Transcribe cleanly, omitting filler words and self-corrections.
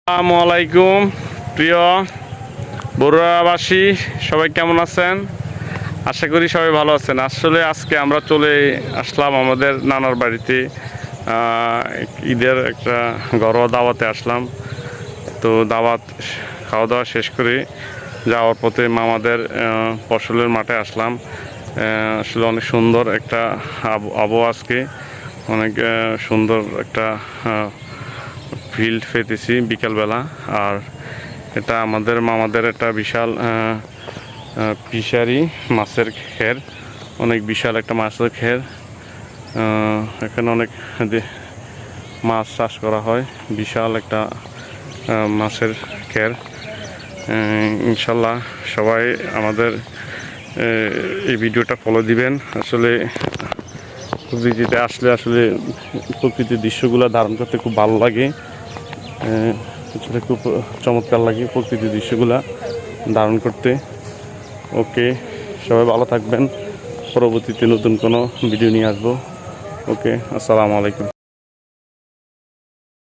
আসসালামু আলাইকুম প্রিয় বড়ুয়াবাসী, সবাই কেমন আছেন? আশা করি সবাই ভালো আছেন। আসলে আজকে আমরা চলে আসলাম আমাদের নানার বাড়িতে। ঈদের একটা ঘরোয়া দাওয়াতে আসলাম। তো দাওয়াত খাওয়া দাওয়া শেষ করে যাওয়ার পথে মামাদের ফসলের মাঠে আসলাম। আসলে অনেক সুন্দর একটা আবহাওয়া, আজকে অনেক সুন্দর একটা ফিল্ড পেতেছি বিকালবেলা। আর এটা আমাদের মামাদের একটা বিশাল ফিশারি, মাছের ঘের, অনেক বিশাল একটা মাছের ঘের। এখানে অনেক মাছ চাষ করা হয়, বিশাল একটা মাছের ঘের। ইনশাল্লাহ সবাই আমাদের এই ভিডিওটা ফলো দিবেন। আসলে প্রকৃতিতে আসলে প্রকৃতির দৃশ্যগুলো ধারণ করতে খুব ভালো লাগে। আসলে খুব চমৎকার লাগে প্রকৃতির দৃশ্যগুলো ধারণ করতে। ওকে, সবাই ভালো থাকবেন। পরবর্তীতে নতুন কোনো ভিডিও নিয়ে আসবো। ওকে, আসসালামু আলাইকুম।